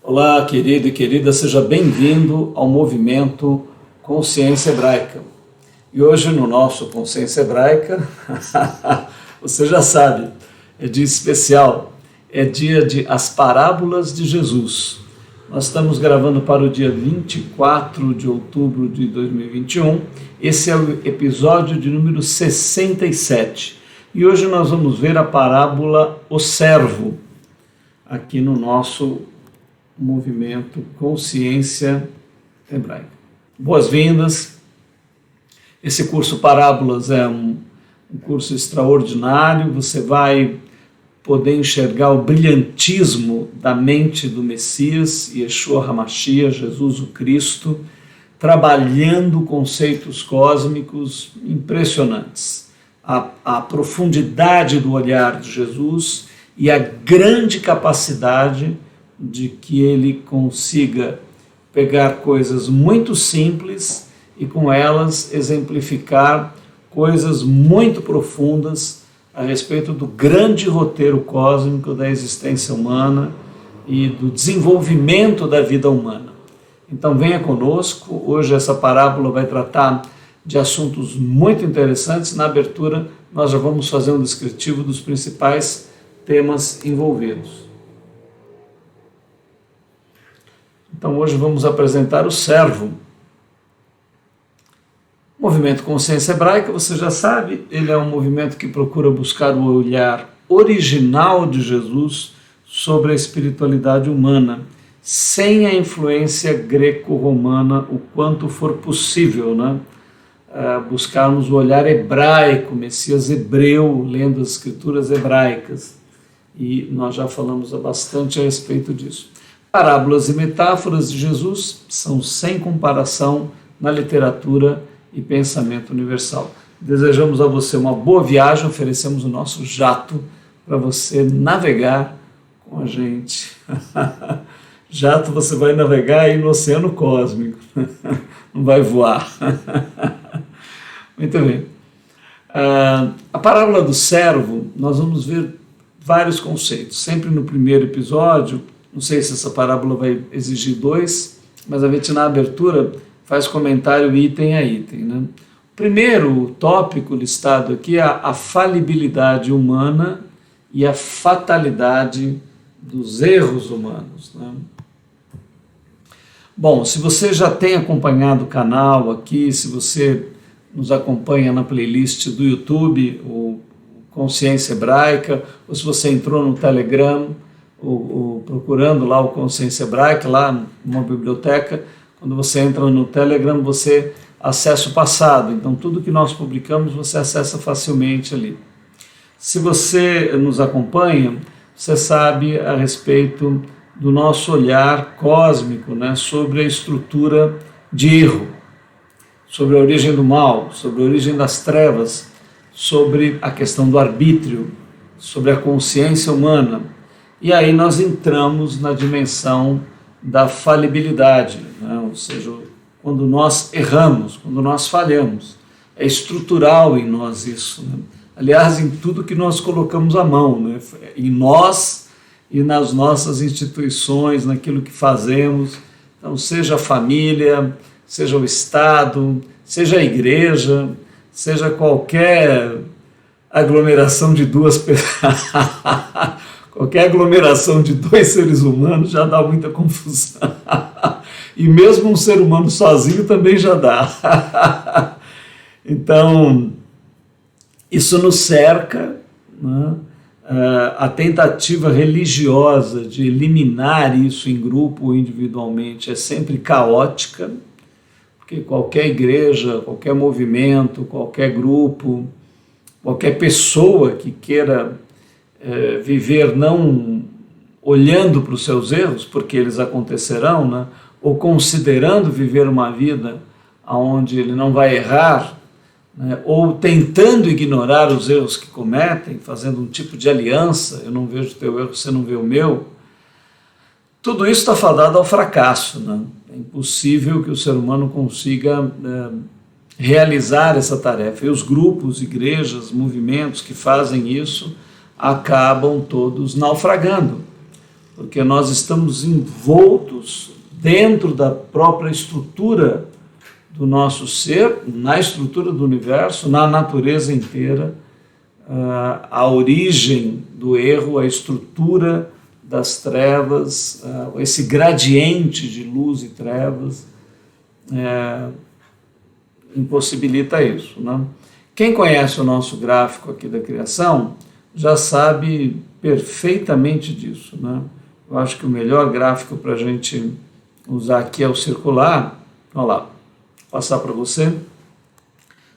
Olá, querido e querida, seja bem-vindo ao movimento Consciência Hebraica. E hoje no nosso Consciência Hebraica, você já sabe, é dia especial, é dia de As Parábolas de Jesus. Nós estamos gravando para o dia 24 de outubro de 2021, esse é o episódio de número 67. E hoje nós vamos ver a parábola O Servo, aqui no nosso movimento Consciência Hebraica. Boas-vindas. Esse curso Parábolas é um curso extraordinário. Você vai poder enxergar o brilhantismo da mente do Messias, Yeshua HaMashiach, Jesus o Cristo, trabalhando conceitos cósmicos impressionantes. A profundidade do olhar de Jesus e a grande capacidade de que ele consiga pegar coisas muito simples e com elas exemplificar coisas muito profundas a respeito do grande roteiro cósmico da existência humana e do desenvolvimento da vida humana. Então venha conosco, hoje essa parábola vai tratar de assuntos muito interessantes. Na abertura nós já vamos fazer um descritivo dos principais temas envolvidos. Então hoje vamos apresentar o Servo. O movimento Consciência Hebraica, você já sabe, ele é um movimento que procura buscar o olhar original de Jesus sobre a espiritualidade humana, sem a influência greco-romana, o quanto for possível, né? Buscarmos o olhar hebraico, Messias hebreu, lendo as escrituras hebraicas. E nós já falamos bastante a respeito disso. Parábolas e metáforas de Jesus são sem comparação na literatura e pensamento universal. Desejamos a você uma boa viagem, oferecemos o nosso jato para você navegar com a gente. Jato você vai navegar aí no oceano cósmico, não vai voar. Muito bem. A parábola do servo, nós vamos ver vários conceitos. Sempre no primeiro episódio, não sei se essa parábola vai exigir 2, mas a gente na abertura faz comentário item a item, né? O primeiro tópico listado aqui é a falibilidade humana e a fatalidade dos erros humanos, né? Bom, se você já tem acompanhado o canal aqui, se você nos acompanha na playlist do YouTube, o Consciência Hebraica, ou se você entrou no Telegram, procurando lá o Consciência Hebraica, lá numa biblioteca, quando você entra no Telegram, você acessa o passado. Então, tudo que nós publicamos, você acessa facilmente ali. Se você nos acompanha, você sabe a respeito do nosso olhar cósmico, né, sobre a estrutura de erro, sobre a origem do mal, sobre a origem das trevas, sobre a questão do arbítrio, sobre a consciência humana. E aí nós entramos na dimensão da falibilidade, né? Ou seja, quando nós erramos, quando nós falhamos. É estrutural em nós isso, né? Aliás, em tudo que nós colocamos a mão, né? Em nós e nas nossas instituições, naquilo que fazemos. Então, seja a família, seja o Estado, seja a igreja, seja qualquer aglomeração de duas pessoas. Qualquer aglomeração de 2 seres humanos já dá muita confusão. E mesmo um ser humano sozinho também já dá. Então, isso nos cerca, né? A tentativa religiosa de eliminar isso em grupo ou individualmente é sempre caótica, porque qualquer igreja, qualquer movimento, qualquer grupo, qualquer pessoa que queira viver não olhando para os seus erros, porque eles acontecerão, né? Ou considerando viver uma vida onde ele não vai errar, né? Ou tentando ignorar os erros que cometem, fazendo um tipo de aliança, eu não vejo o teu erro, você não vê o meu, tudo isso está fadado ao fracasso, né? É impossível que o ser humano consiga realizar essa tarefa. E os grupos, igrejas, movimentos que fazem isso acabam todos naufragando, porque nós estamos envoltos dentro da própria estrutura do nosso ser, na estrutura do universo, na natureza inteira, a origem do erro, a estrutura das trevas, esse gradiente de luz e trevas, impossibilita isso, né? Quem conhece o nosso gráfico aqui da criação já sabe perfeitamente disso, né? Eu acho que o melhor gráfico para a gente usar aqui é o circular. Olha lá, vou passar para você.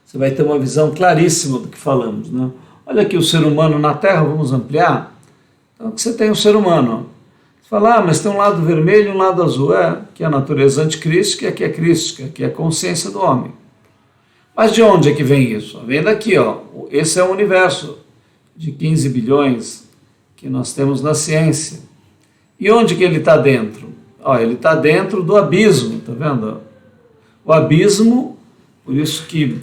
Você vai ter uma visão claríssima do que falamos, né? Olha aqui o ser humano na Terra, vamos ampliar. Então aqui você tem o ser humano. Você fala, mas tem um lado vermelho e um lado azul. Que é a natureza anticrística e aqui é crística, que é a consciência do homem. Mas de onde é que vem isso? Vem daqui, ó. Esse é o universo de 15 bilhões que nós temos na ciência. E onde que ele está dentro? Ele está dentro do abismo, tá vendo? O abismo, por isso que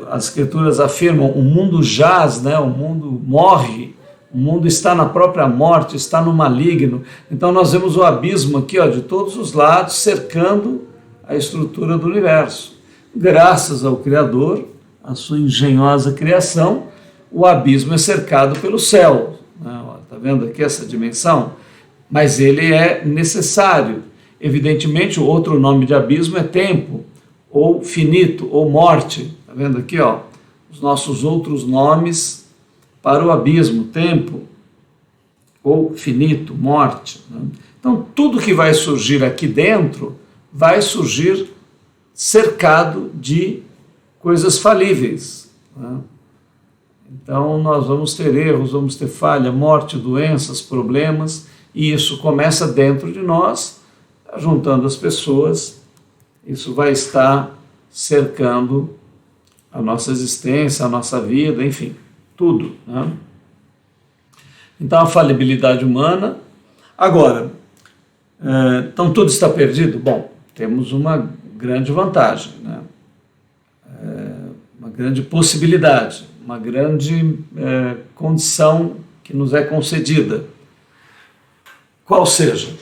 as escrituras afirmam, o mundo jaz, né? O mundo morre, o mundo está na própria morte, está no maligno. Então nós vemos o abismo aqui, ó, de todos os lados, cercando a estrutura do universo. Graças ao Criador, a sua engenhosa criação, o abismo é cercado pelo céu. Está vendo aqui essa dimensão? Mas ele é necessário. Evidentemente, o outro nome de abismo é tempo, ou finito, ou morte. Está vendo aqui, ó, os nossos outros nomes para o abismo, tempo, ou finito, morte, né? Então, tudo que vai surgir aqui dentro vai surgir cercado de coisas falíveis, né? Então, nós vamos ter erros, vamos ter falha, morte, doenças, problemas, e isso começa dentro de nós, juntando as pessoas, isso vai estar cercando a nossa existência, a nossa vida, enfim, tudo, né? Então, a falibilidade humana. Agora, então tudo está perdido? Bom, temos uma grande vantagem, né? Uma grande possibilidade, uma grande condição que nos é concedida. Qual seja?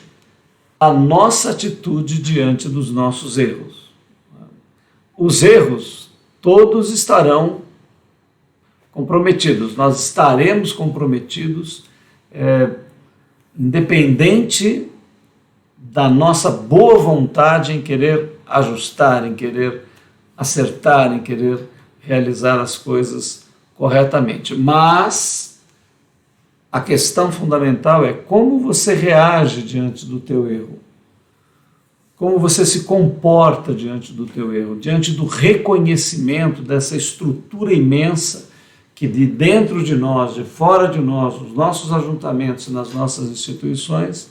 A nossa atitude diante dos nossos erros. Os erros, todos estarão comprometidos, nós estaremos comprometidos, independente da nossa boa vontade em querer ajustar, em querer acertar, em querer realizar as coisas corretamente. Mas a questão fundamental é como você reage diante do teu erro, como você se comporta diante do teu erro, diante do reconhecimento dessa estrutura imensa que de dentro de nós, de fora de nós, nos nossos ajuntamentos e nas nossas instituições,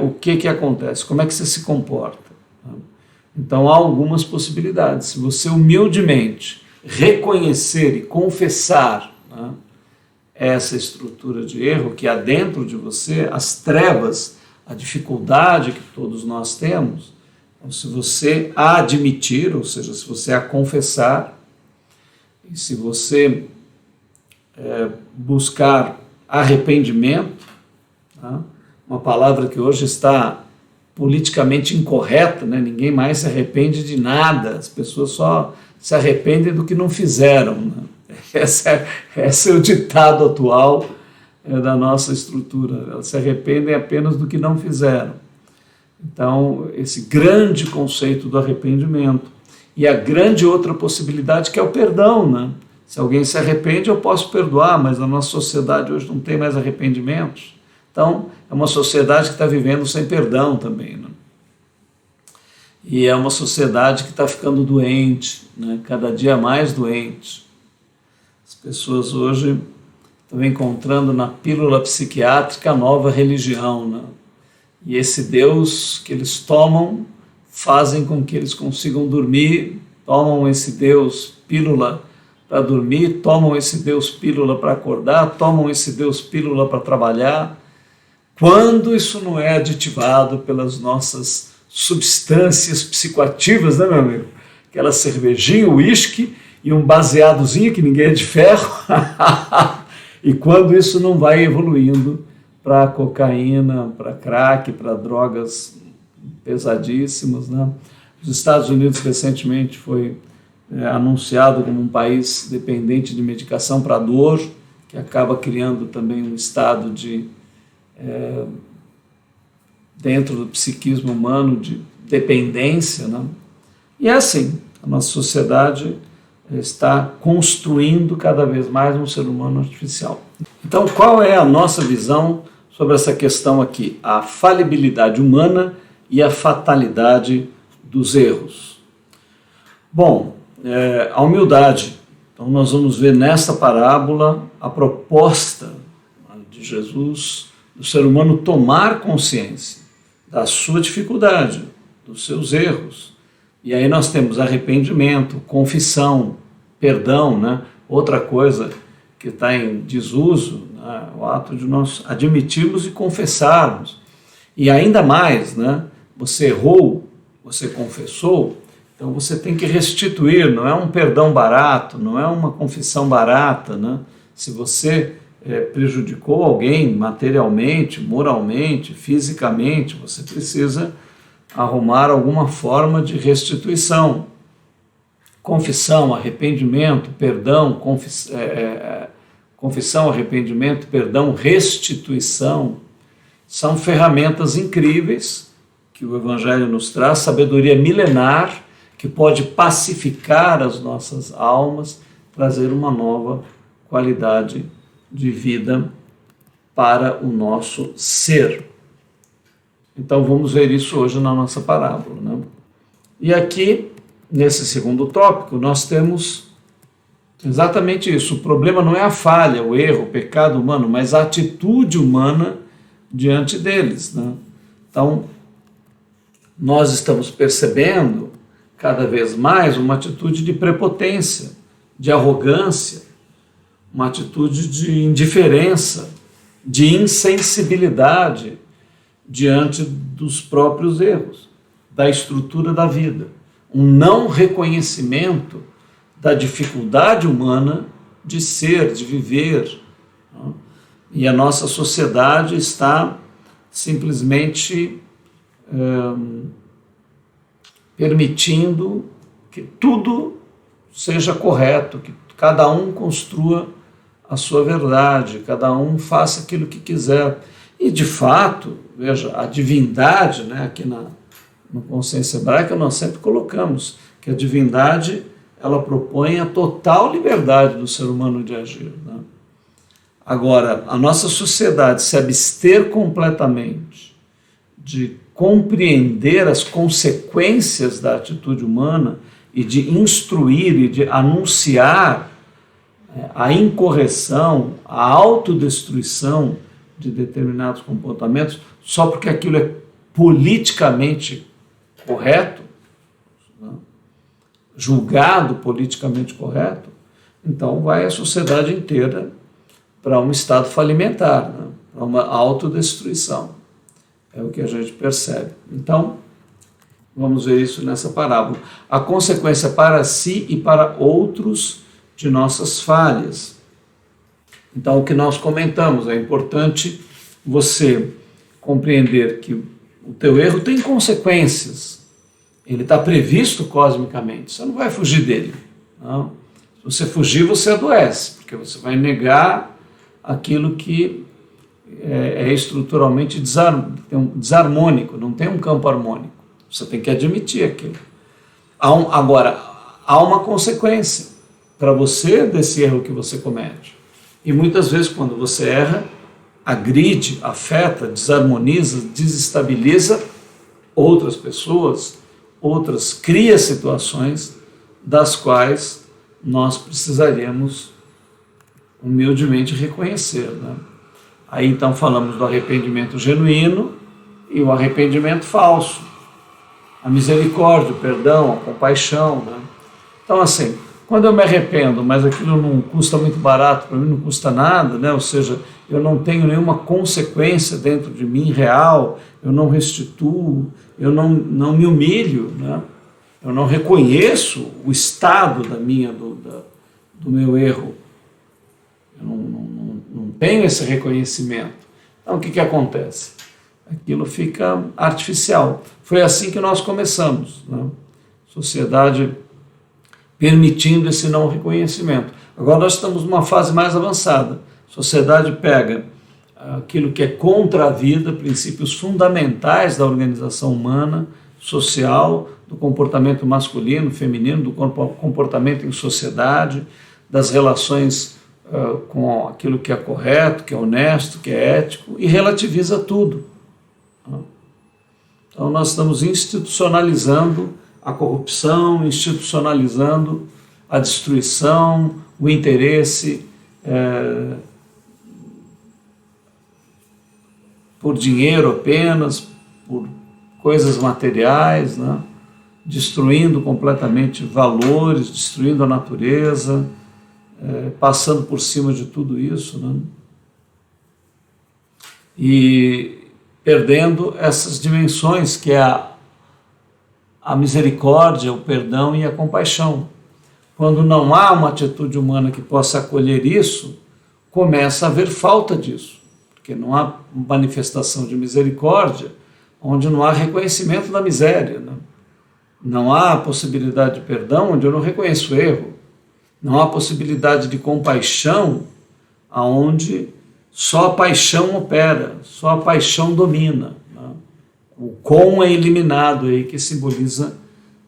o que acontece, como é que você se comporta. Então há algumas possibilidades. Se você humildemente reconhecer e confessar, né, essa estrutura de erro que há dentro de você, as trevas, a dificuldade que todos nós temos, então, se você a admitir, ou seja, se você a confessar, e se você buscar arrependimento, tá? Uma palavra que hoje está politicamente incorreta, né? Ninguém mais se arrepende de nada, as pessoas só se arrependem do que não fizeram, né? Esse é o ditado atual da nossa estrutura, elas se arrependem apenas do que não fizeram. Então, esse grande conceito do arrependimento, e a grande outra possibilidade que é o perdão, né? Se alguém se arrepende, eu posso perdoar, mas a nossa sociedade hoje não tem mais arrependimentos. Então, é uma sociedade que está vivendo sem perdão também, né? E é uma sociedade que está ficando doente, né? Cada dia mais doente. As pessoas hoje estão encontrando na pílula psiquiátrica a nova religião, né? E esse Deus que eles tomam fazem com que eles consigam dormir, tomam esse Deus pílula para dormir, tomam esse Deus pílula para acordar, tomam esse Deus pílula para trabalhar. Quando isso não é aditivado pelas nossas substâncias psicoativas, né, meu amigo? Aquela cervejinha, o uísque e um baseadozinho que ninguém é de ferro. E quando isso não vai evoluindo para cocaína, para crack, para drogas pesadíssimas, né? Os Estados Unidos recentemente foi anunciado como um país dependente de medicação para dor, que acaba criando também um estado de dentro do psiquismo humano de dependência, né? E é assim, a nossa sociedade está construindo cada vez mais um ser humano artificial. Então, qual é a nossa visão sobre essa questão aqui? A falibilidade humana e a fatalidade dos erros. Bom, a humildade. Então, nós vamos ver nessa parábola a proposta de Jesus do ser humano tomar consciência da sua dificuldade, dos seus erros. E aí nós temos arrependimento, confissão, perdão, né? Outra coisa que está em desuso, né? O ato de nós admitirmos e confessarmos. E ainda mais, né? Você errou, você confessou, então você tem que restituir, não é um perdão barato, não é uma confissão barata, né? Se você prejudicou alguém materialmente, moralmente, fisicamente, você precisa arrumar alguma forma de restituição. Confissão, arrependimento, perdão, confissão, arrependimento, perdão, restituição, são ferramentas incríveis que o Evangelho nos traz, sabedoria milenar que pode pacificar as nossas almas, trazer uma nova qualidade de vida para o nosso ser. Então vamos ver isso hoje na nossa parábola, né? E aqui, nesse segundo tópico, nós temos exatamente isso. O problema não é a falha, o erro, o pecado humano, mas a atitude humana diante deles, né? Então, nós estamos percebendo cada vez mais uma atitude de prepotência, de arrogância, uma atitude de indiferença, de insensibilidade diante dos próprios erros, da estrutura da vida. Um não reconhecimento da dificuldade humana de ser, de viver. E a nossa sociedade está simplesmente permitindo que tudo seja correto, que cada um construa a sua verdade, cada um faça aquilo que quiser. E, de fato, veja, a divindade, né, aqui no Consciência Hebraica, nós sempre colocamos que a divindade ela propõe a total liberdade do ser humano de agir, né? Agora, a nossa sociedade se abster completamente de compreender as consequências da atitude humana e de instruir e de anunciar a incorreção, a autodestruição de determinados comportamentos, só porque aquilo é politicamente correto, né? Julgado politicamente correto, então vai a sociedade inteira para um estado falimentar, né? Para uma autodestruição. É o que a gente percebe. Então, vamos ver isso nessa parábola. A consequência para si e para outros de nossas falhas. Então, o que nós comentamos, é importante você compreender que o teu erro tem consequências. Ele está previsto cosmicamente, você não vai fugir dele. Não. Se você fugir, você adoece, porque você vai negar aquilo que é estruturalmente desarmônico, não tem um campo harmônico. Você tem que admitir aquilo. Agora, há uma consequência para você desse erro que você comete. E muitas vezes, quando você erra, agride, afeta, desarmoniza, desestabiliza outras pessoas, cria situações das quais nós precisaríamos humildemente reconhecer, né? Aí então falamos do arrependimento genuíno e o arrependimento falso, a misericórdia, o perdão, a compaixão, né? Então, assim, quando eu me arrependo, mas aquilo não custa muito barato, para mim não custa nada, né? Ou seja, eu não tenho nenhuma consequência dentro de mim real, eu não restituo, eu não me humilho, né? Eu não reconheço o estado do meu erro, eu não tenho esse reconhecimento. Então, o que acontece? Aquilo fica artificial. Foi assim que nós começamos, né? Sociedade permitindo esse não reconhecimento. Agora nós estamos numa fase mais avançada. A sociedade pega aquilo que é contra a vida, princípios fundamentais da organização humana, social, do comportamento masculino, feminino, do comportamento em sociedade, das relações com aquilo que é correto, que é honesto, que é ético, e relativiza tudo. Então nós estamos institucionalizando a corrupção, institucionalizando a destruição, o interesse por dinheiro apenas, por coisas materiais, né? Destruindo completamente valores, destruindo a natureza, passando por cima de tudo isso, né? E perdendo essas dimensões que é a misericórdia, o perdão e a compaixão. Quando não há uma atitude humana que possa acolher isso, começa a haver falta disso, porque não há manifestação de misericórdia onde não há reconhecimento da miséria, né? Não há possibilidade de perdão onde eu não reconheço o erro, não há possibilidade de compaixão onde só a paixão opera, só a paixão domina, né? O com é eliminado aí, que simboliza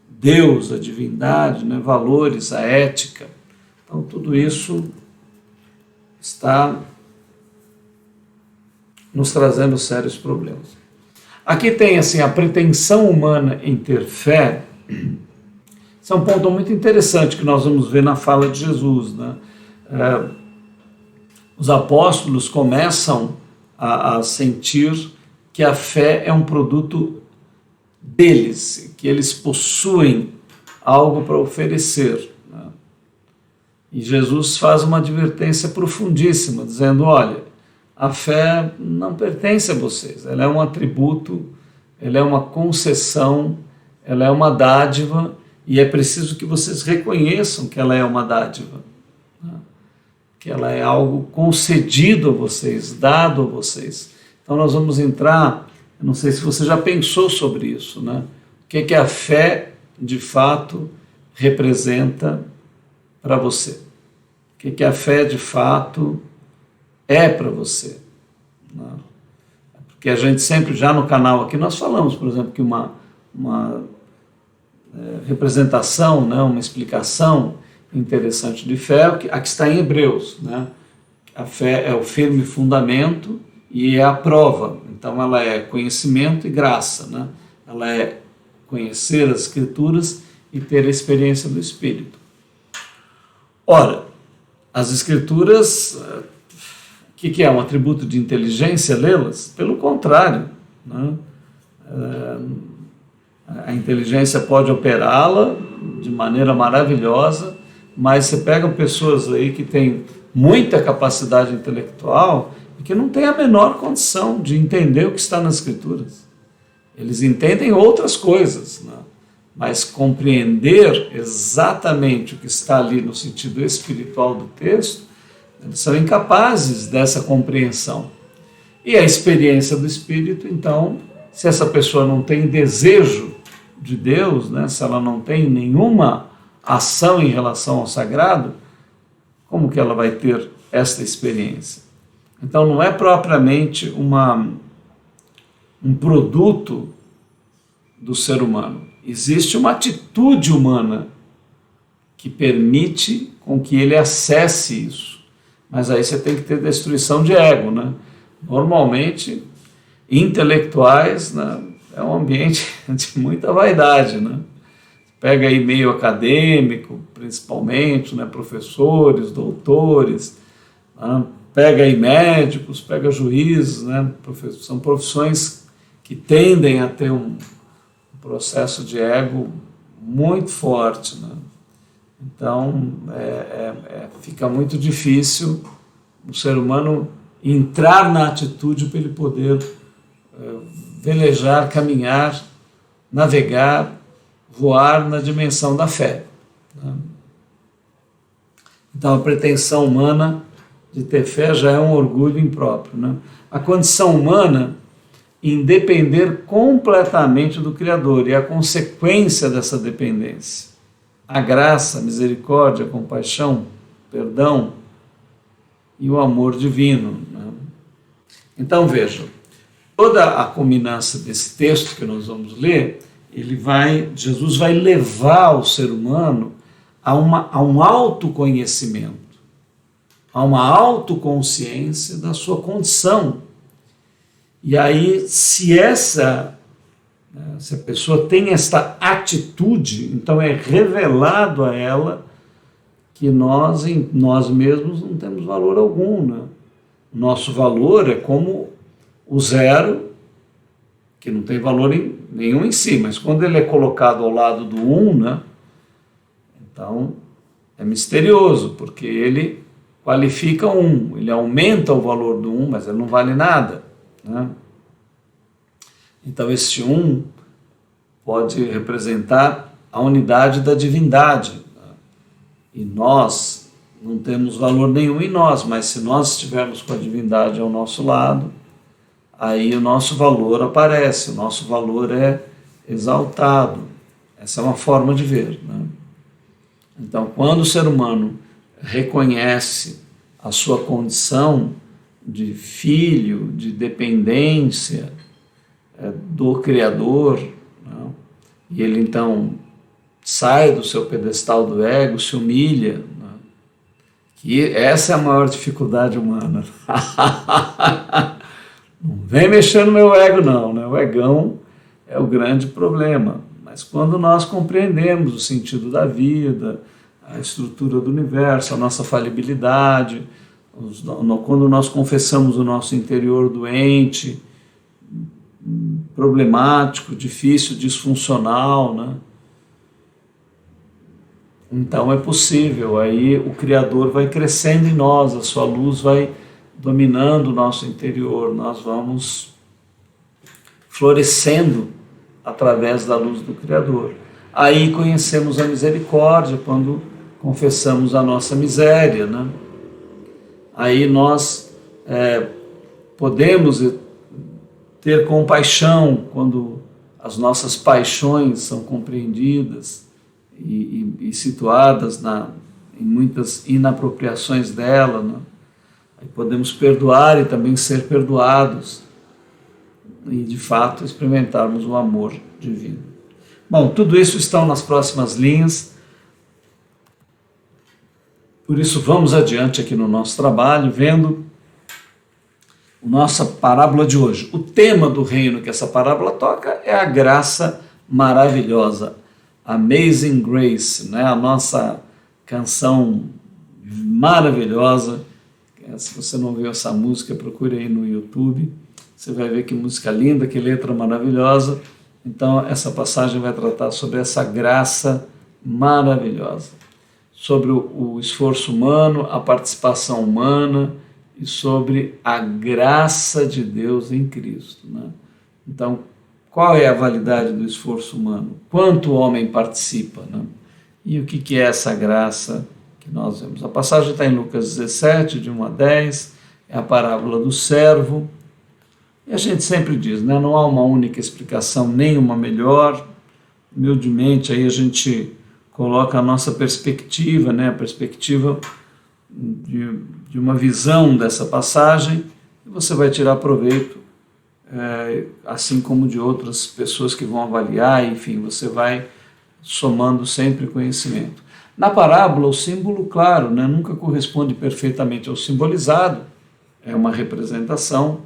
Deus, a divindade, né? Valores, a ética. Então tudo isso está nos trazendo sérios problemas. Aqui tem assim, a pretensão humana em ter fé. Isso é um ponto muito interessante que nós vamos ver na fala de Jesus, né? Os apóstolos começam a sentir que a fé é um produto deles, que eles possuem algo para oferecer, né? E Jesus faz uma advertência profundíssima, dizendo, olha, a fé não pertence a vocês, ela é um atributo, ela é uma concessão, ela é uma dádiva, e é preciso que vocês reconheçam que ela é uma dádiva, né? Que ela é algo concedido a vocês, dado a vocês. Então nós vamos entrar, eu não sei se você já pensou sobre isso, né? O que a fé, de fato, representa para você? O que a fé, de fato, é para você, né? Porque a gente sempre, já no canal aqui, nós falamos, por exemplo, que uma representação, né, uma explicação interessante de fé, a que está em Hebreus, né? A fé é o firme fundamento e é a prova, então ela é conhecimento e graça, né? Ela é conhecer as Escrituras e ter a experiência do Espírito. Ora, as Escrituras, o que é? Um atributo de inteligência lê-las? Pelo contrário, né? A inteligência pode operá-la de maneira maravilhosa, mas você pega pessoas aí que têm muita capacidade intelectual e que não têm a menor condição de entender o que está nas Escrituras. Eles entendem outras coisas, né? Mas compreender exatamente o que está ali no sentido espiritual do texto, eles são incapazes dessa compreensão. E a experiência do Espírito, então, se essa pessoa não tem desejo de Deus, né, se ela não tem nenhuma ação em relação ao sagrado, como que ela vai ter esta experiência? Então não é propriamente um produto do ser humano. Existe uma atitude humana que permite com que ele acesse isso. Mas aí você tem que ter destruição de ego, né? Normalmente, intelectuais, né, é um ambiente de muita vaidade, né? Pega aí meio acadêmico, principalmente, né, professores, doutores, né? Pega aí médicos, pega juízes, né? São profissões que tendem a ter um processo de ego muito forte, né? Então, fica muito difícil o ser humano entrar na atitude para ele poder velejar, caminhar, navegar, voar na dimensão da fé, né? Então, a pretensão humana de ter fé já é um orgulho impróprio, né? A condição humana em depender completamente do Criador e a consequência dessa dependência. A graça, a misericórdia, a compaixão, o perdão e o amor divino, né? Então vejam, toda a culminância desse texto que nós vamos ler, Jesus vai levar o ser humano a um autoconhecimento, a uma autoconsciência da sua condição. E aí, se a pessoa tem esta atitude, então é revelado a ela que nós, em nós mesmos, não temos valor algum, né? Nosso valor é como o zero, que não tem valor nenhum em si, mas quando ele é colocado ao lado do né? Então é misterioso, porque ele qualifica ele aumenta o valor do mas ele não vale nada, né? Então esse pode representar a unidade da divindade, né? E nós não temos valor nenhum em nós, mas se nós estivermos com a divindade ao nosso lado, aí o nosso valor aparece, o nosso valor é exaltado. Essa é uma forma de ver, né? Então, quando o ser humano reconhece a sua condição de filho, de dependência do Criador, né? E ele então sai do seu pedestal do ego, se humilha, né? Que essa é a maior dificuldade humana. Não vem mexer no meu ego não, né? O egão é o grande problema. Mas quando nós compreendemos o sentido da vida, a estrutura do universo, a nossa falibilidade, quando nós confessamos o nosso interior doente, problemático, difícil, disfuncional, né? Então é possível, aí o Criador vai crescendo em nós, a sua luz vai dominando o nosso interior, nós vamos florescendo através da luz do Criador. Aí conhecemos a misericórdia, quando confessamos a nossa miséria, né? Aí nós podemos ter compaixão quando as nossas paixões são compreendidas e situadas em muitas inapropriações dela, né? Aí podemos perdoar e também ser perdoados e, de fato, experimentarmos o amor divino. Bom, tudo isso está nas próximas linhas, por isso vamos adiante aqui no nosso trabalho, vendo a nossa parábola de hoje. O tema do reino que essa parábola toca é a graça maravilhosa, Amazing Grace, né? A nossa canção maravilhosa. Se você não viu essa música, procure aí no YouTube, você vai ver que música linda, que letra maravilhosa. Então essa passagem vai tratar sobre essa graça maravilhosa, sobre o esforço humano, a participação humana e sobre a graça de Deus em Cristo, né? Então, qual é a validade do esforço humano? Quanto o homem participa, né? E o que é essa graça que nós vemos? A passagem está em Lucas 17, de 1 a 10, é a parábola do servo. E a gente sempre diz, né? Não há uma única explicação, nem uma melhor. Humildemente, aí a gente coloca a nossa perspectiva, né? A perspectiva de uma visão dessa passagem, e você vai tirar proveito, assim como de outras pessoas que vão avaliar, enfim, você vai somando sempre conhecimento. Na parábola, o símbolo, claro, né, nunca corresponde perfeitamente ao simbolizado, é uma representação,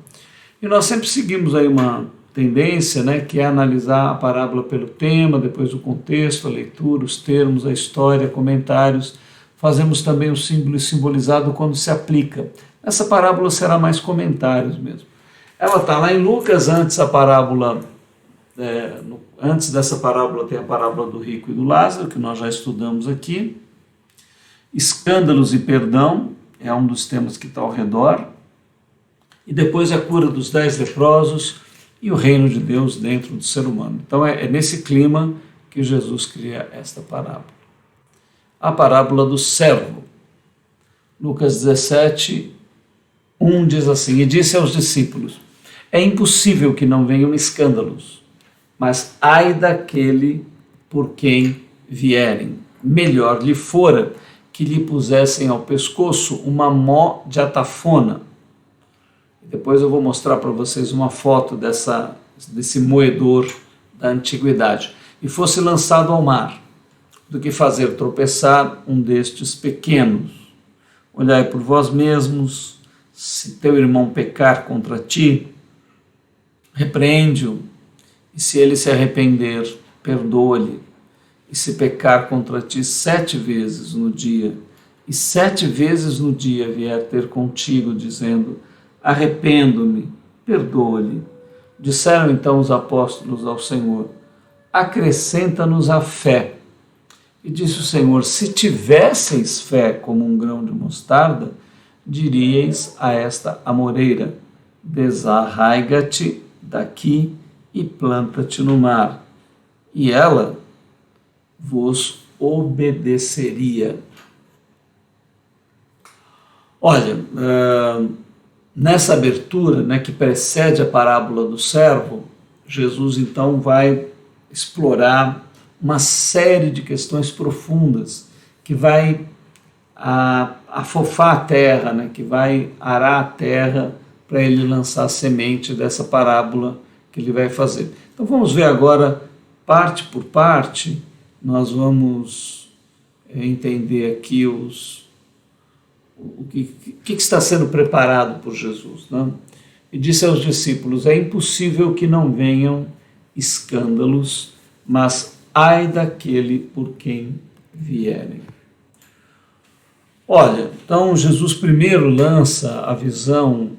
e nós sempre seguimos aí uma tendência, né, que é analisar a parábola pelo tema, depois o contexto, a leitura, os termos, a história, comentários. Fazemos também o símbolo simbolizado quando se aplica. Essa parábola será mais comentários mesmo. Ela está lá em Lucas, antes dessa parábola tem a parábola do rico e do Lázaro, que nós já estudamos aqui. Escândalos e perdão é um dos temas que está ao redor. E depois a cura dos 10 leprosos e o reino de Deus dentro do ser humano. Então é nesse clima que Jesus cria esta parábola. A parábola do servo. Lucas 17, 1 diz assim: e disse aos discípulos: é impossível que não venham escândalos, mas ai daquele por quem vierem. Melhor lhe fora que lhe pusessem ao pescoço uma mó de atafona. Depois eu vou mostrar para vocês uma foto desse moedor da antiguidade. E fosse lançado ao mar, do que fazer tropeçar um destes pequenos. Olhai por vós mesmos, se teu irmão pecar contra ti, repreende-o, e se ele se arrepender, perdoa-lhe. E se pecar contra ti 7 vezes no dia, e 7 vezes no dia vier ter contigo, dizendo: arrependo-me, perdoa-lhe. Disseram então os apóstolos ao Senhor: acrescenta-nos a fé. E disse o Senhor: se tivesseis fé como um grão de mostarda, diríeis a esta amoreira: desarraiga-te daqui e planta-te no mar, e ela vos obedeceria. Olha, nessa abertura, né, que precede a parábola do servo, Jesus então vai explorar uma série de questões profundas que vai afofar a terra, né, que vai arar a terra para ele lançar a semente dessa parábola que ele vai fazer. Então vamos ver agora, parte por parte, nós vamos entender aqui o que está sendo preparado por Jesus, né? E disse aos discípulos: é impossível que não venham escândalos, mas ai daquele por quem vierem. Olha, então Jesus primeiro lança a visão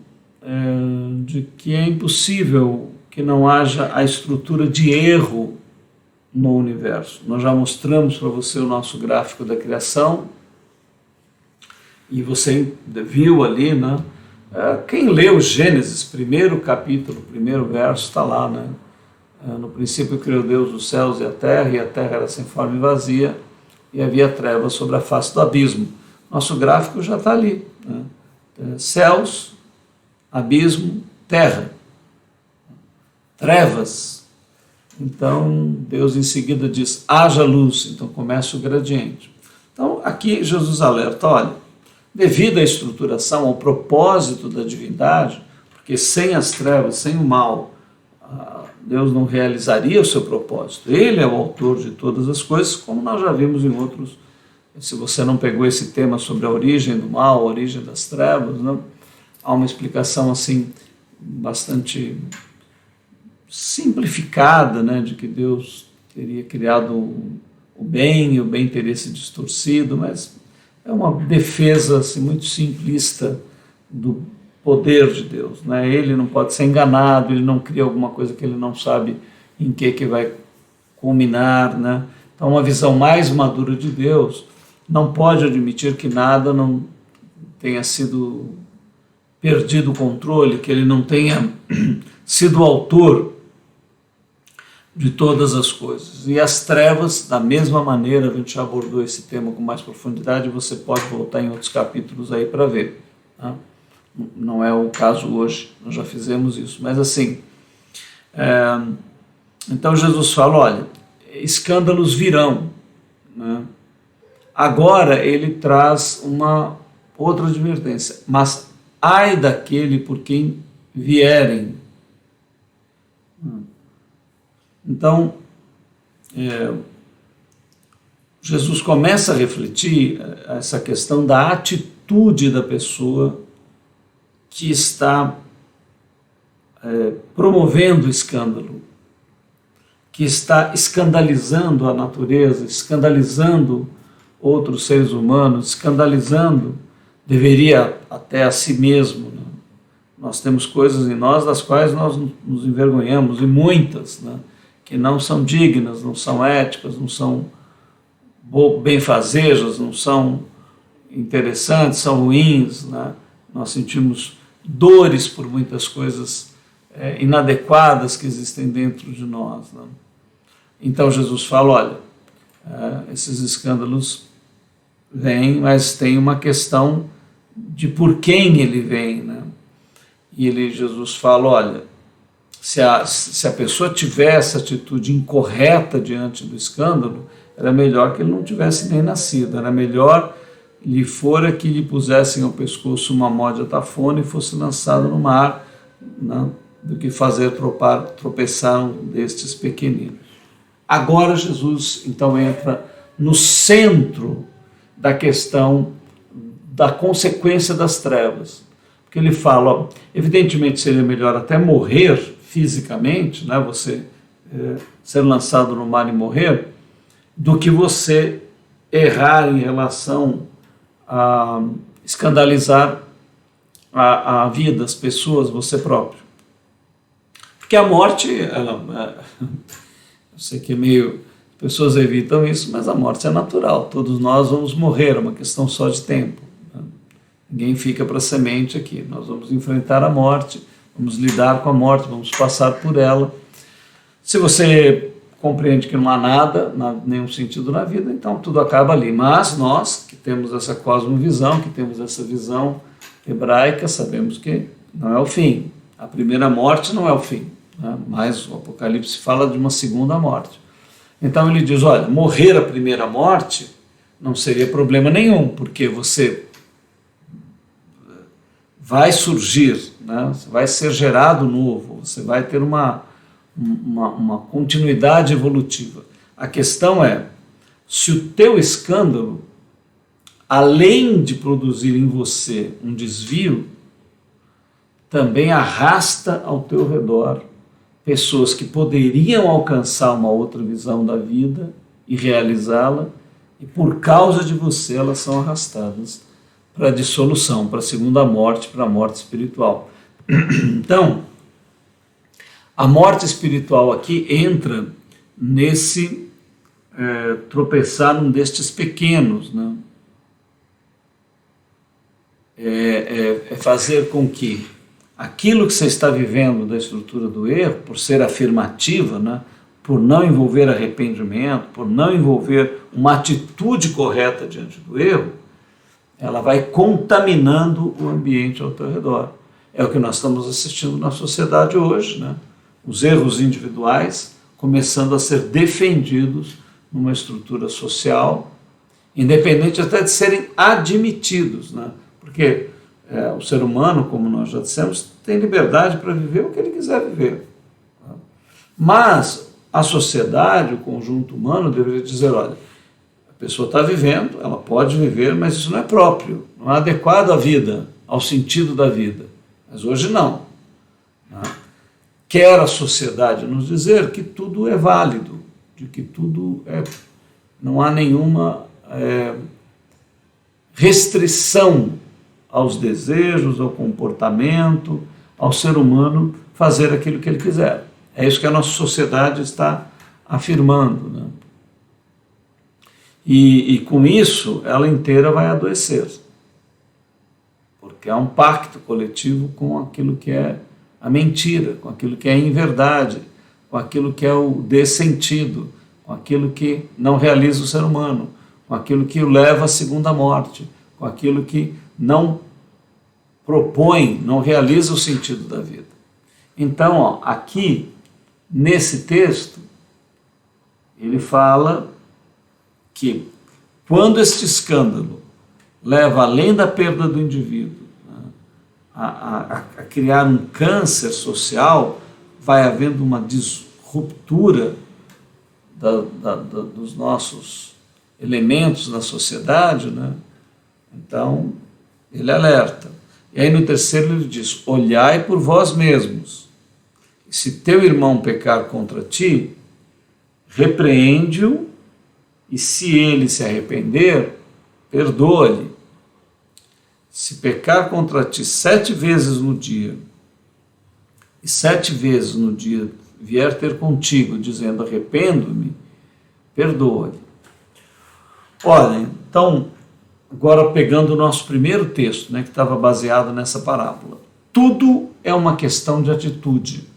de que é impossível que não haja a estrutura de erro no universo. Nós já mostramos para você o nosso gráfico da criação, e você viu ali, né? Quem leu Gênesis, primeiro capítulo, primeiro verso, está lá, né? No princípio criou Deus os céus e a terra era sem forma e vazia, e havia trevas sobre a face do abismo. Nosso gráfico já está ali, né? Céus, abismo, terra, trevas. Então Deus em seguida diz: haja luz. Então começa o gradiente. Então aqui Jesus alerta: olha, devido à estruturação, ao propósito da divindade, porque sem as trevas, sem o mal, Deus não realizaria o seu propósito. Ele é o autor de todas as coisas, como nós já vimos em outros. Se você não pegou esse tema sobre a origem do mal, a origem das trevas, né? Há uma explicação assim bastante simplificada, né, de que Deus teria criado o bem, e o bem teria se distorcido, mas é uma defesa assim, muito simplista do poder de Deus, né? Ele não pode ser enganado, ele não cria alguma coisa que ele não sabe em que vai culminar, né? Então uma visão mais madura de Deus não pode admitir que nada não tenha sido perdido o controle, que ele não tenha sido o autor de todas as coisas. E as trevas, da mesma maneira, a gente já abordou esse tema com mais profundidade, você pode voltar em outros capítulos aí para ver, tá? Não é o caso hoje, nós já fizemos isso, mas assim, então Jesus fala: olha, escândalos virão, né? Agora ele traz uma outra advertência: mas ai daquele por quem vierem. Então, Jesus começa a refletir essa questão da atitude da pessoa que está promovendo o escândalo, que está escandalizando a natureza, escandalizando outros seres humanos, escandalizando, deveria até a si mesmo, né? Nós temos coisas em nós das quais nós nos envergonhamos, e muitas, né, que não são dignas, não são éticas, não são benfazejas, não são interessantes, são ruins, né? Nós sentimos dores por muitas coisas inadequadas que existem dentro de nós, né? Então Jesus fala: olha, esses escândalos vêm, mas tem uma questão de por quem ele vem, né? E Jesus fala, olha, se a pessoa tiver essa atitude incorreta diante do escândalo, era melhor que ele não tivesse nem nascido, era melhor lhe fora que lhe pusessem ao pescoço uma mó de atafona e fosse lançado no mar, né, do que fazer tropeçar um destes pequeninos. Agora Jesus, então, entra no centro da questão da consequência das trevas. Porque ele fala, ó, evidentemente seria melhor até morrer fisicamente, né, você ser lançado no mar e morrer, do que você errar em relação a escandalizar a vida, as pessoas, você próprio. Porque a morte, eu sei que pessoas evitam isso, mas a morte é natural, todos nós vamos morrer, é uma questão só de tempo. Né? Ninguém fica para semente aqui, nós vamos enfrentar a morte, vamos lidar com a morte, vamos passar por ela. Se você compreende que não há nada, nenhum sentido na vida, então tudo acaba ali. Mas nós, que temos essa cosmovisão, que temos essa visão hebraica, sabemos que não é o fim. A primeira morte não é o fim, né? Mas o Apocalipse fala de uma segunda morte. Então ele diz, olha, morrer a primeira morte não seria problema nenhum, porque você vai surgir, né? Você vai ser gerado novo, você vai ter uma continuidade evolutiva. A questão é, se o teu escândalo, além de produzir em você um desvio, também arrasta ao teu redor pessoas que poderiam alcançar uma outra visão da vida e realizá-la, e por causa de você elas são arrastadas para a dissolução, para a segunda morte, para a morte espiritual. Então, a morte espiritual aqui entra nesse tropeçar num destes pequenos, né? É fazer com que aquilo que você está vivendo da estrutura do erro, por ser afirmativa, né? Por não envolver arrependimento, por não envolver uma atitude correta diante do erro, ela vai contaminando o ambiente ao teu redor. É o que nós estamos assistindo na sociedade hoje, né? Os erros individuais começando a ser defendidos numa estrutura social, independente até de serem admitidos, né? Porque o ser humano, como nós já dissemos, tem liberdade para viver o que ele quiser viver. Tá? Mas a sociedade, o conjunto humano, deveria dizer, olha, a pessoa está vivendo, ela pode viver, mas isso não é próprio, não é adequado à vida, ao sentido da vida. Mas hoje não. Né? Quer a sociedade nos dizer que tudo é válido, de que tudo não há nenhuma restrição aos desejos, ao comportamento, ao ser humano fazer aquilo que ele quiser. É isso que a nossa sociedade está afirmando, né? E com isso, ela inteira vai adoecer, porque há um pacto coletivo com aquilo que é a mentira, com aquilo que é a inverdade, com aquilo que é o dessentido, com aquilo que não realiza o ser humano, com aquilo que o leva à segunda morte, com aquilo que não propõe, não realiza o sentido da vida. Então, ó, aqui, nesse texto, ele fala que quando este escândalo leva além da perda do indivíduo, né, a criar um câncer social, vai havendo uma disruptura dos nossos elementos na sociedade, né? Então, ele alerta. E aí no terceiro ele diz, olhai por vós mesmos, e se teu irmão pecar contra ti, repreende-o, e se ele se arrepender, perdoa-lhe. Se pecar contra ti 7 vezes no dia, e 7 vezes no dia vier ter contigo, dizendo arrependo-me, perdoa-lhe. Olha, então, agora pegando o nosso primeiro texto, né, que estava baseado nessa parábola. Tudo é uma questão de atitude.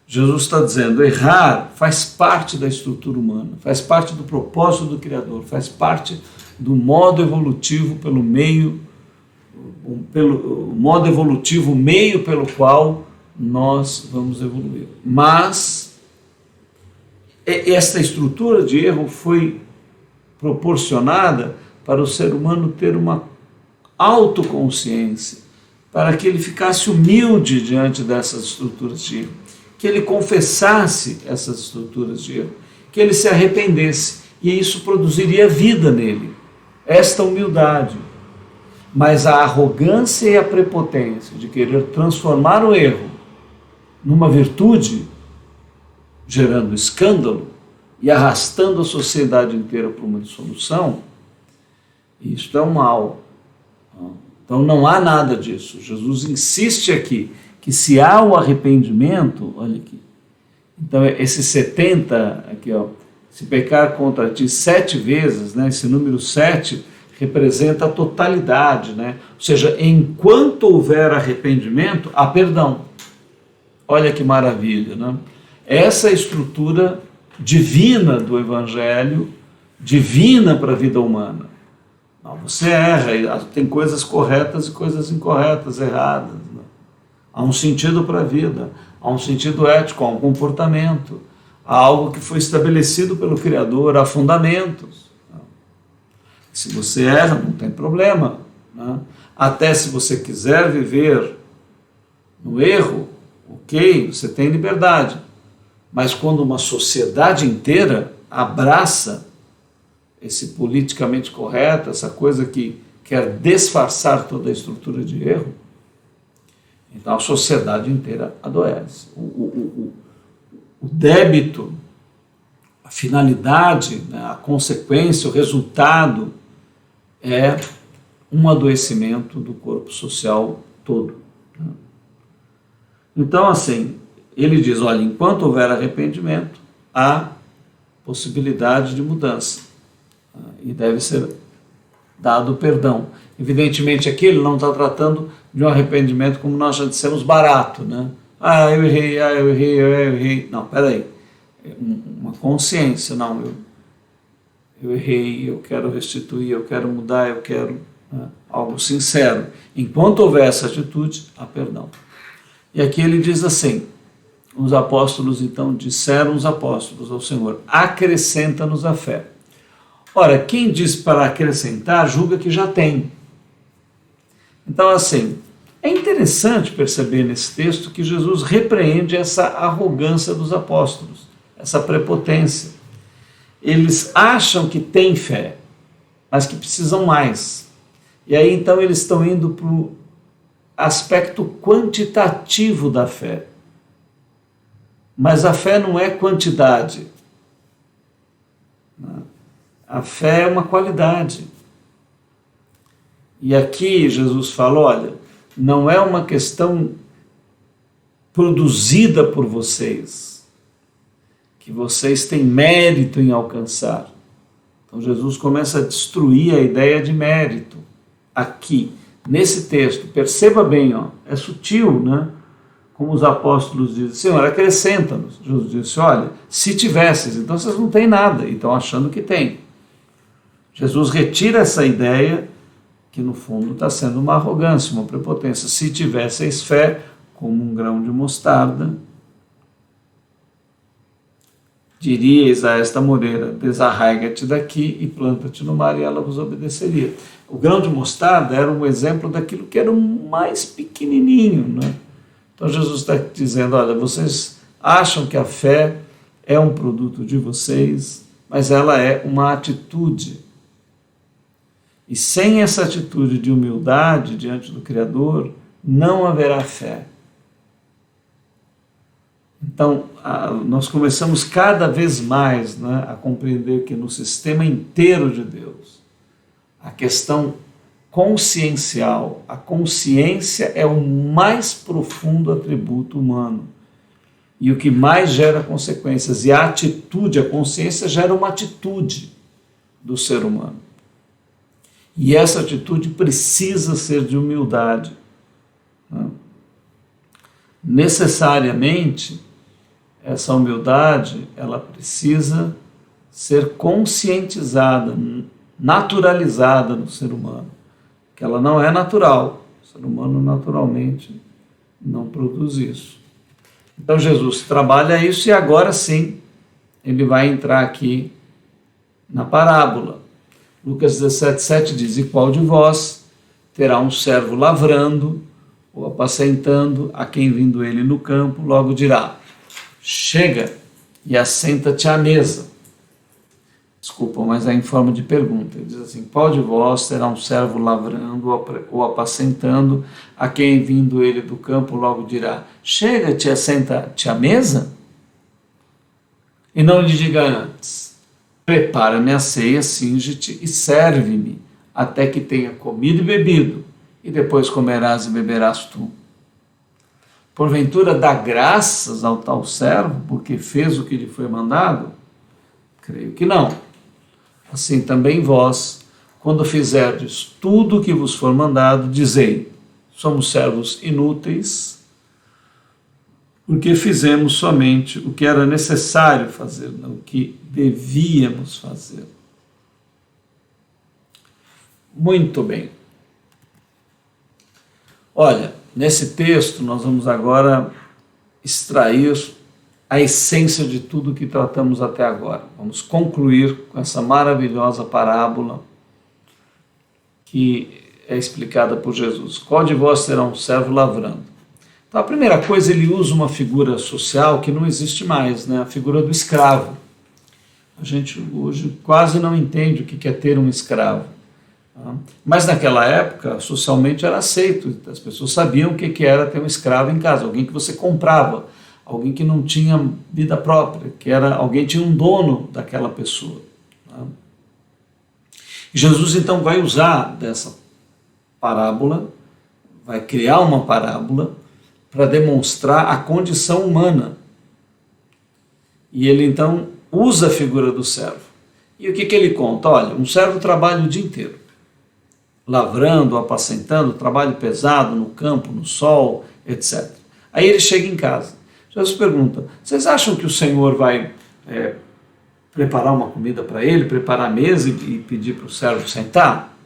Jesus está dizendo, errar faz parte da estrutura humana, faz parte do propósito do Criador, faz parte do modo evolutivo pelo meio pelo modo evolutivo, o meio pelo qual nós vamos evoluir. Mas essa estrutura de erro foi proporcionada para o ser humano ter uma autoconsciência, para que ele ficasse humilde diante dessas estruturas de erro, que ele confessasse essas estruturas de erro, que ele se arrependesse, e isso produziria vida nele, esta humildade. Mas a arrogância e a prepotência de querer transformar o erro numa virtude, gerando escândalo e arrastando a sociedade inteira para uma dissolução, isso é um mal. Então não há nada disso. Jesus insiste aqui que se há o arrependimento, olha aqui, então esses 70, aqui ó, se pecar contra ti 7 vezes, né, esse número 7 representa a totalidade, né? Ou seja, enquanto houver arrependimento, há perdão. Olha que maravilha, né? Essa estrutura divina do Evangelho, divina para a vida humana. Não, você erra, tem coisas corretas e coisas incorretas, erradas. Né? Há um sentido para a vida, há um sentido ético, há um comportamento, há algo que foi estabelecido pelo Criador, há fundamentos. Se você erra, não tem problema. Né? Até se você quiser viver no erro, ok, você tem liberdade. Mas quando uma sociedade inteira abraça esse politicamente correto, essa coisa que quer disfarçar toda a estrutura de erro, então a sociedade inteira adoece. O débito, a finalidade, né, a consequência, o resultado é um adoecimento do corpo social todo. Né? Então, assim, ele diz, olha, enquanto houver arrependimento, há possibilidade de mudança. E deve ser dado perdão. Evidentemente, aqui ele não está tratando de um arrependimento, como nós já dissemos, barato, né? Eu errei. Não, peraí. Uma consciência, não, eu errei, eu quero restituir, eu quero mudar, eu quero, né, algo sincero. Enquanto houver essa atitude, há perdão. E aqui ele diz assim, os apóstolos então disseram os apóstolos ao Senhor, acrescenta-nos a fé. Ora, quem diz para acrescentar, julga que já tem. Então, assim, é interessante perceber nesse texto que Jesus repreende essa arrogância dos apóstolos, essa prepotência. Eles acham que têm fé, mas que precisam mais. E aí, então, eles estão indo para o aspecto quantitativo da fé. Mas a fé não é quantidade. A fé é uma qualidade. E aqui Jesus fala, olha, não é uma questão produzida por vocês, que vocês têm mérito em alcançar. Então Jesus começa a destruir a ideia de mérito aqui, nesse texto. Perceba bem, ó, é sutil, né? Como os apóstolos dizem, Senhor, acrescenta-nos. Jesus disse, olha, se tivesses, então vocês não têm nada, e estão achando que tem. Jesus retira essa ideia, que no fundo está sendo uma arrogância, uma prepotência. Se tivesseis fé, como um grão de mostarda, diríeis a esta moreira, desarraiga-te daqui e planta-te no mar, e ela vos obedeceria. O grão de mostarda era um exemplo daquilo que era o mais pequenininho, né? Então Jesus está dizendo, olha, vocês acham que a fé é um produto de vocês, mas ela é uma atitude. E sem essa atitude de humildade diante do Criador, não haverá fé. Então, nós começamos cada vez mais, né, a compreender que no sistema inteiro de Deus, a questão consciencial, a consciência é o mais profundo atributo humano e o que mais gera consequências. E a atitude, a consciência gera uma atitude do ser humano. E essa atitude precisa ser de humildade. Né? Necessariamente, essa humildade, ela precisa ser conscientizada, naturalizada no ser humano. porque ela não é natural. O ser humano naturalmente não produz isso. Então Jesus trabalha isso e agora sim ele vai entrar aqui na parábola. Lucas 17,7 diz: e qual de vós terá um servo lavrando ou apacentando, a quem vindo ele no campo, logo dirá: chega e assenta-te à mesa. Desculpa, mas é em forma de pergunta. Ele diz assim: qual de vós terá um servo lavrando ou apacentando, a quem vindo ele do campo logo dirá: chega-te e assenta-te à mesa? E não lhe diga antes: prepara-me a ceia, cinge-te e serve-me, até que tenha comido e bebido, e depois comerás e beberás tu. Porventura dá graças ao tal servo, porque fez o que lhe foi mandado? Creio que não. Assim também vós, quando fizerdes tudo o que vos for mandado, dizei: somos servos inúteis, porque fizemos somente o que era necessário fazer, não o que devíamos fazer. Muito bem. Olha, nesse texto nós vamos agora extrair a essência de tudo que tratamos até agora. Vamos concluir com essa maravilhosa parábola que é explicada por Jesus. Qual de vós será um servo lavrando? Então, a primeira coisa, ele usa uma figura social que não existe mais, né? A figura do escravo. A gente hoje quase não entende o que é ter um escravo. Mas naquela época, socialmente era aceito, as pessoas sabiam o que era ter um escravo em casa, alguém que você comprava, alguém que não tinha vida própria, que era alguém que tinha um dono daquela pessoa. E Jesus então vai usar dessa parábola, vai criar uma parábola para demonstrar a condição humana. E ele então usa a figura do servo. E o que ele conta? Olha, um servo trabalha o dia inteiro, lavrando, apacentando, trabalho pesado no campo, no sol, etc. Aí ele chega em casa. Jesus pergunta: vocês acham que o Senhor vai preparar uma comida para ele, preparar a mesa e pedir para o servo sentar?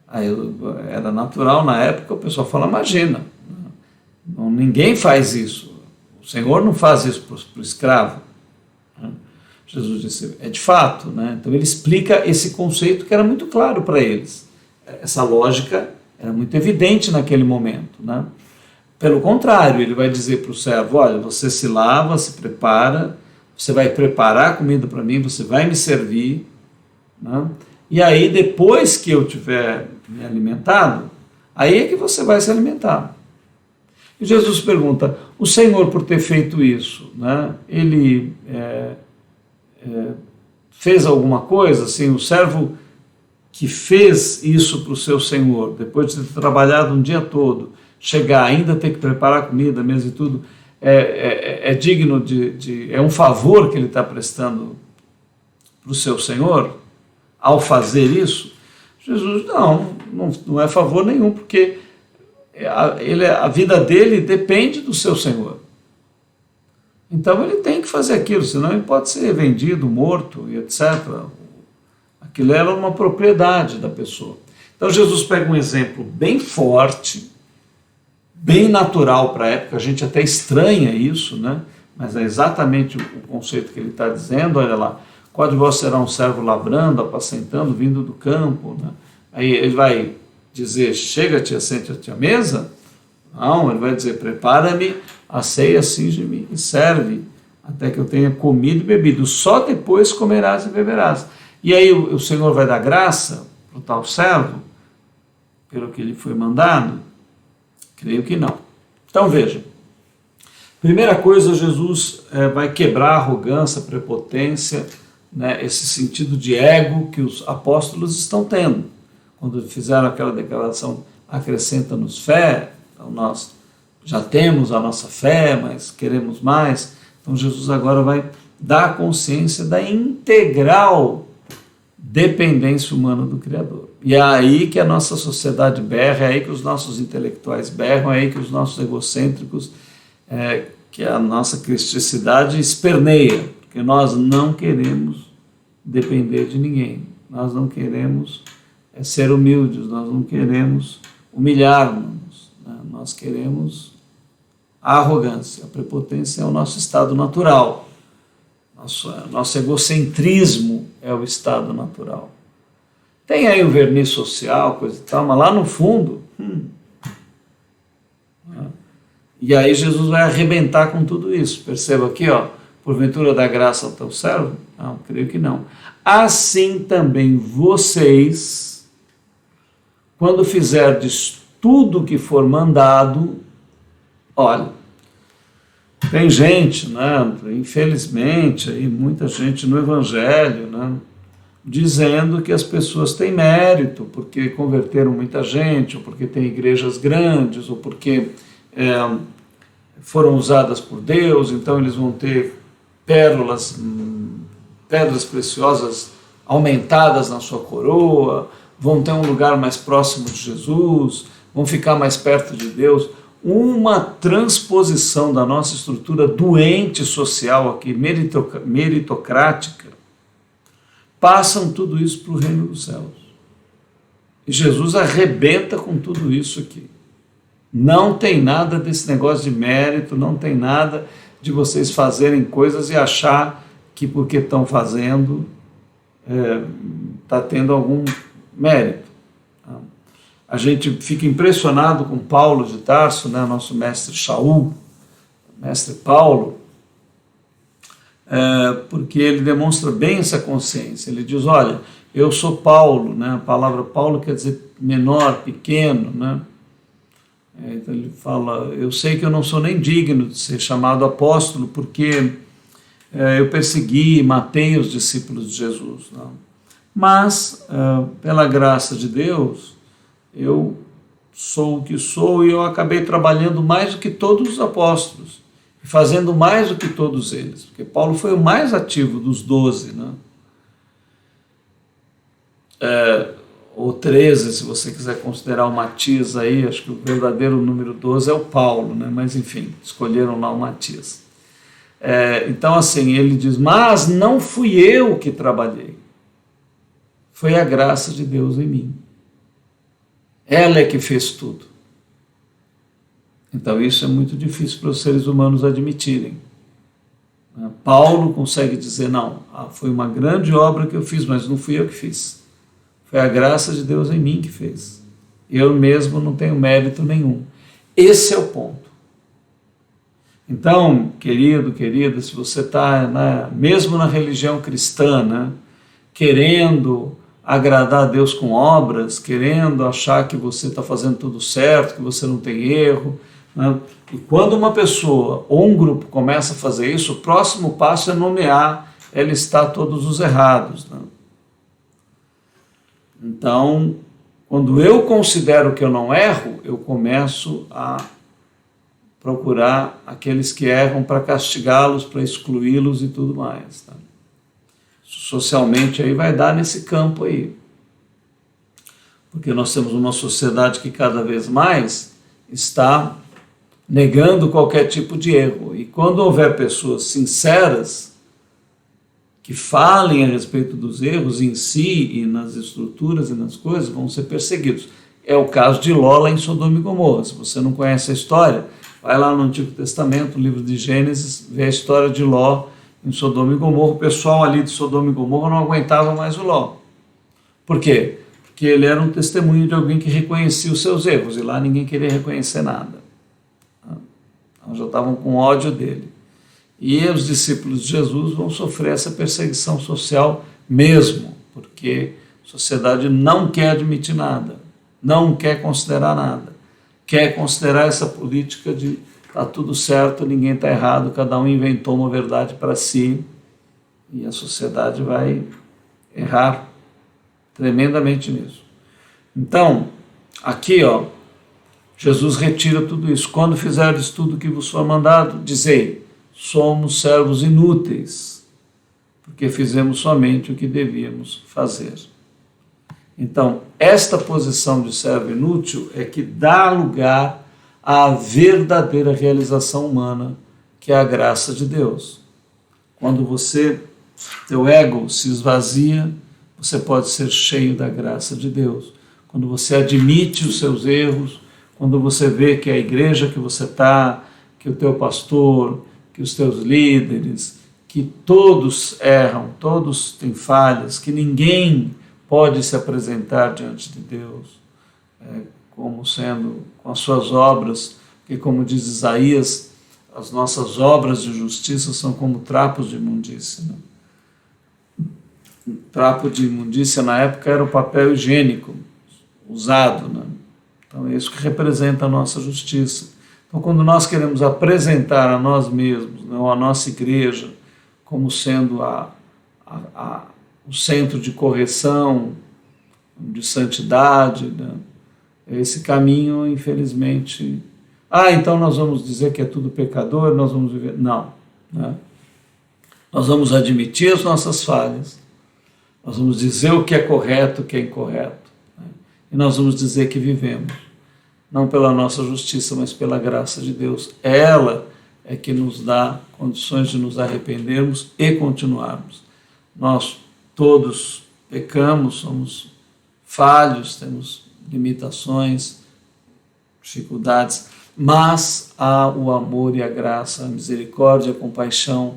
Aí era natural na época o pessoal fala: imagina, ninguém faz isso, o Senhor não faz isso para o escravo. Jesus disse: é de fato, né? Então ele explica esse conceito que era muito claro para eles. Essa lógica era muito evidente naquele momento, né? Pelo contrário, ele vai dizer para o servo: olha, você se lava, se prepara, você vai preparar a comida para mim, você vai me servir, né? E aí depois que eu tiver me alimentado, aí é que você vai se alimentar. E Jesus pergunta: o Senhor, por ter feito isso, né, ele fez alguma coisa? Assim, o servo que fez isso para o seu Senhor, depois de ter trabalhado um dia todo, chegar ainda ter que preparar comida, mesa e tudo, é digno é um favor que ele está prestando para o seu Senhor ao fazer isso? Jesus: não é favor nenhum, porque a vida dele depende do seu Senhor. Então ele tem que fazer aquilo, senão ele pode ser vendido, morto e etc. Aquilo era uma propriedade da pessoa. Então Jesus pega um exemplo bem forte, bem natural para a época, a gente até estranha isso, né? Mas é exatamente o conceito que ele está dizendo. Olha lá: qual de vós será um servo lavrando, apacentando, vindo do campo? Né? Aí ele vai dizer: chega-te, assenta-te à mesa? Não, ele vai dizer: prepara-me a ceia, cinge-me e serve, até que eu tenha comido e bebido. Só depois comerás e beberás. E aí o Senhor vai dar graça para o tal servo, pelo que lhe foi mandado? Creio que não. Então veja, primeira coisa, Jesus vai quebrar a arrogância, a prepotência, né, esse sentido de ego que os apóstolos estão tendo. Quando fizeram aquela declaração: acrescenta-nos fé, então nós já temos a nossa fé, mas queremos mais. Então Jesus agora vai dar a consciência da integral dependência humana do Criador. E é aí que a nossa sociedade berra, é aí que os nossos intelectuais berram, é aí que os nossos egocêntricos, que a nossa cristicidade esperneia, porque nós não queremos depender de ninguém, nós não queremos é ser humildes, nós não queremos humilhar-nos, né? Nós queremos a arrogância, a prepotência é o nosso estado natural, nosso egocentrismo é o estado natural. Tem aí o verniz social, coisa e tal, mas lá no fundo... E aí Jesus vai arrebentar com tudo isso. Perceba aqui, ó, porventura dá graça ao teu servo? Não, creio que não. Assim também vocês, quando fizerdes tudo o que for mandado, olha, tem gente, né, infelizmente, aí, muita gente no Evangelho, né, dizendo que as pessoas têm mérito, porque converteram muita gente, ou porque tem igrejas grandes, ou porque foram usadas por Deus, então eles vão ter pedras preciosas aumentadas na sua coroa, vão ter um lugar mais próximo de Jesus, vão ficar mais perto de Deus. Uma transposição da nossa estrutura doente social aqui, meritocrática, passam tudo isso para o reino dos céus. E Jesus arrebenta com tudo isso aqui. Não tem nada desse negócio de mérito, não tem nada de vocês fazerem coisas e achar que porque estão fazendo está tendo algum mérito. A gente fica impressionado com Paulo de Tarso, né, nosso mestre Shaul, mestre Paulo, porque ele demonstra bem essa consciência. Ele diz, olha, eu sou Paulo, né, a palavra Paulo quer dizer menor, pequeno, né? Então ele fala, eu sei que eu não sou nem digno de ser chamado apóstolo, porque eu persegui e matei os discípulos de Jesus. Não? Mas, pela graça de Deus, eu sou o que sou e eu acabei trabalhando mais do que todos os apóstolos, e fazendo mais do que todos eles, porque Paulo foi o mais ativo dos 12, né? Ou 13, se você quiser considerar o Matias aí, acho que o verdadeiro número 12 é o Paulo, né? Mas enfim, escolheram lá o Matias. Então assim, ele diz, mas não fui eu que trabalhei, foi a graça de Deus em mim. Ela é que fez tudo. Então isso é muito difícil para os seres humanos admitirem. Paulo consegue dizer, não, foi uma grande obra que eu fiz, mas não fui eu que fiz. Foi a graça de Deus em mim que fez. Eu mesmo não tenho mérito nenhum. Esse é o ponto. Então, querido, querida, se você está, né, mesmo na religião cristã, né, querendo agradar a Deus com obras, querendo achar que você está fazendo tudo certo, que você não tem erro, né, e quando uma pessoa ou um grupo começa a fazer isso, o próximo passo é nomear, listar todos os errados, né? Então, quando eu considero que eu não erro, eu começo a procurar aqueles que erram para castigá-los, para excluí-los e tudo mais. Tá? Socialmente aí vai dar nesse campo aí. Porque nós temos uma sociedade que cada vez mais está negando qualquer tipo de erro. E quando houver pessoas sinceras que falem a respeito dos erros em si e nas estruturas e nas coisas, vão ser perseguidos. É o caso de Ló lá em Sodoma e Gomorra. Se você não conhece a história, vai lá no Antigo Testamento, livro de Gênesis, vê a história de Ló em Sodoma e Gomorra. O pessoal ali de Sodoma e Gomorra não aguentava mais o Ló. Por quê? Porque ele era um testemunho de alguém que reconhecia os seus erros, e lá ninguém queria reconhecer nada. Então já estavam com ódio dele. E os discípulos de Jesus vão sofrer essa perseguição social mesmo, porque a sociedade não quer admitir nada, não quer considerar nada, quer considerar essa política de está tudo certo, ninguém está errado, cada um inventou uma verdade para si, e a sociedade vai errar tremendamente nisso. Então, aqui, ó, Jesus retira tudo isso. Quando fizerdes tudo o que vos for mandado, dizei, somos servos inúteis, porque fizemos somente o que devíamos fazer. Então, esta posição de servo inútil é que dá lugar à verdadeira realização humana, que é a graça de Deus. Quando teu ego se esvazia, você pode ser cheio da graça de Deus. Quando você admite os seus erros, quando você vê que a igreja que você está, que o teu pastor, que os teus líderes, que todos erram, todos têm falhas, que ninguém pode se apresentar diante de Deus como sendo com as suas obras, que como diz Isaías, as nossas obras de justiça são como trapos de imundícia. Né? Trapo de imundícia na época era o papel higiênico usado, né? Então é isso que representa a nossa justiça. Então quando nós queremos apresentar a nós mesmos, né, ou a nossa igreja, como sendo o centro de correção, de santidade, né? Esse caminho, infelizmente... então nós vamos dizer que é tudo pecador, nós vamos viver... Não. Né? Nós vamos admitir as nossas falhas, nós vamos dizer o que é correto, o que é incorreto, né? E nós vamos dizer que vivemos, não pela nossa justiça, mas pela graça de Deus. Ela é que nos dá condições de nos arrependermos e continuarmos. Nós todos pecamos, somos falhos, temos limitações, dificuldades, mas há o amor e a graça, a misericórdia, a compaixão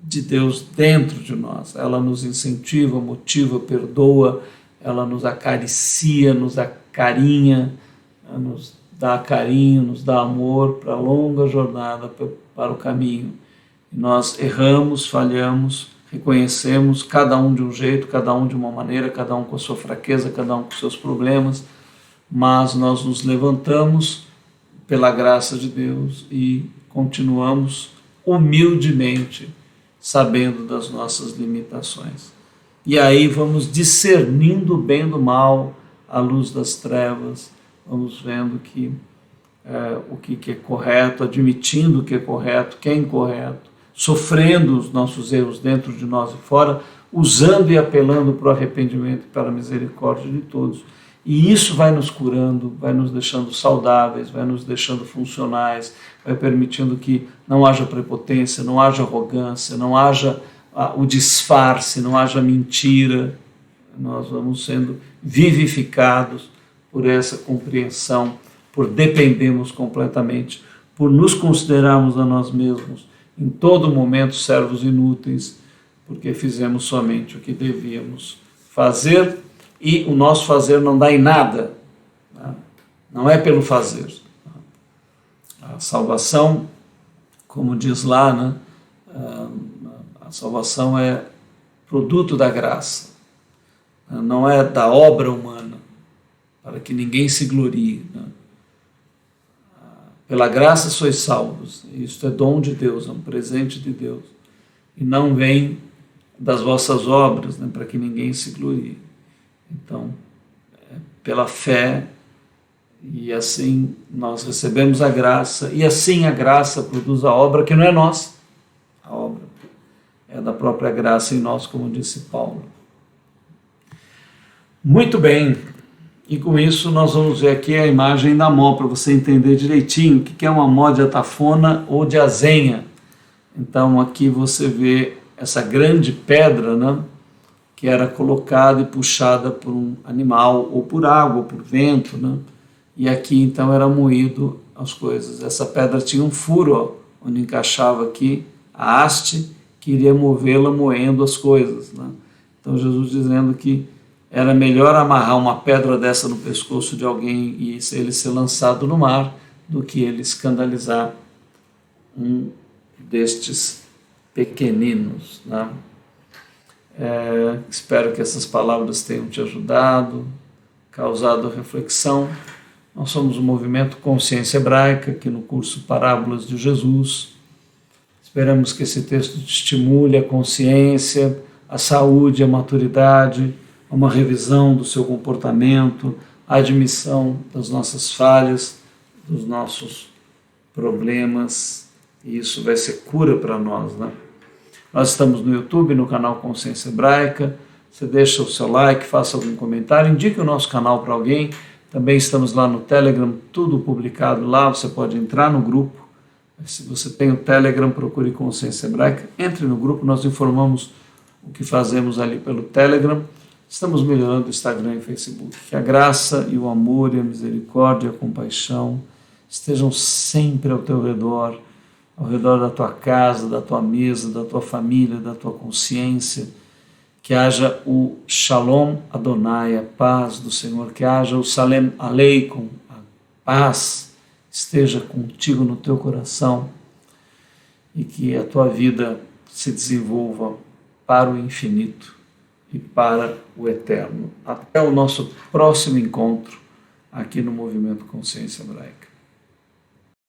de Deus dentro de nós. Ela nos incentiva, motiva, perdoa, ela nos acaricia, nos acarinha, nos dá carinho, nos dá amor para a longa jornada, para o caminho. E nós erramos, falhamos, reconhecemos, cada um de um jeito, cada um de uma maneira, cada um com a sua fraqueza, cada um com seus problemas, mas nós nos levantamos pela graça de Deus e continuamos humildemente sabendo das nossas limitações. E aí vamos discernindo o bem do mal à luz das trevas, vamos vendo que o que é correto, admitindo o que é correto, o que é incorreto, sofrendo os nossos erros dentro de nós e fora, usando e apelando para o arrependimento e para a misericórdia de todos. E isso vai nos curando, vai nos deixando saudáveis, vai nos deixando funcionais, vai permitindo que não haja prepotência, não haja arrogância, não haja o disfarce, não haja mentira. Nós vamos sendo vivificados por essa compreensão, por dependermos completamente, por nos considerarmos a nós mesmos em todo momento servos inúteis, porque fizemos somente o que devíamos fazer. E o nosso fazer não dá em nada, né? Não é pelo fazer. A salvação, como diz lá, né? A salvação é produto da graça, não é da obra humana, para que ninguém se glorie. Né? Pela graça sois salvos, isto é dom de Deus, é um presente de Deus, e não vem das vossas obras, né? Para que ninguém se glorie. Então, pela fé, e assim nós recebemos a graça, e assim a graça produz a obra que não é nossa. A obra é da própria graça em nós, como disse Paulo. Muito bem, e com isso nós vamos ver aqui a imagem da mó, para você entender direitinho o que é uma mó de atafona ou de azenha. Então aqui você vê essa grande pedra, né? Que era colocada e puxada por um animal, ou por água, ou por vento, né? E aqui então era moído as coisas. Essa pedra tinha um furo, ó, onde encaixava aqui a haste, que iria movê-la moendo as coisas, né? Então Jesus dizendo que era melhor amarrar uma pedra dessa no pescoço de alguém e ele ser lançado no mar, do que ele escandalizar um destes pequeninos, né? Espero que essas palavras tenham te ajudado, causado reflexão. Nós somos o movimento Consciência Hebraica, aqui no curso Parábolas de Jesus. Esperamos que esse texto te estimule a consciência, a saúde, a maturidade, a uma revisão do seu comportamento, a admissão das nossas falhas, dos nossos problemas, e isso vai ser cura para nós, né? Nós estamos no YouTube, no canal Consciência Hebraica. Você deixa o seu like, faça algum comentário, indique o nosso canal para alguém. Também estamos lá no Telegram, tudo publicado lá, você pode entrar no grupo. Se você tem o Telegram, procure Consciência Hebraica, entre no grupo, nós informamos o que fazemos ali pelo Telegram. estamos melhorando o Instagram e o Facebook. Que a graça e o amor e a misericórdia e a compaixão estejam sempre ao teu redor, ao redor da tua casa, da tua mesa, da tua família, da tua consciência. Que haja o Shalom Adonai, a paz do Senhor, que haja o Salem Aleikum, a paz esteja contigo no teu coração e que a tua vida se desenvolva para o infinito e para o eterno. Até o nosso próximo encontro aqui no Movimento Consciência Hebraica.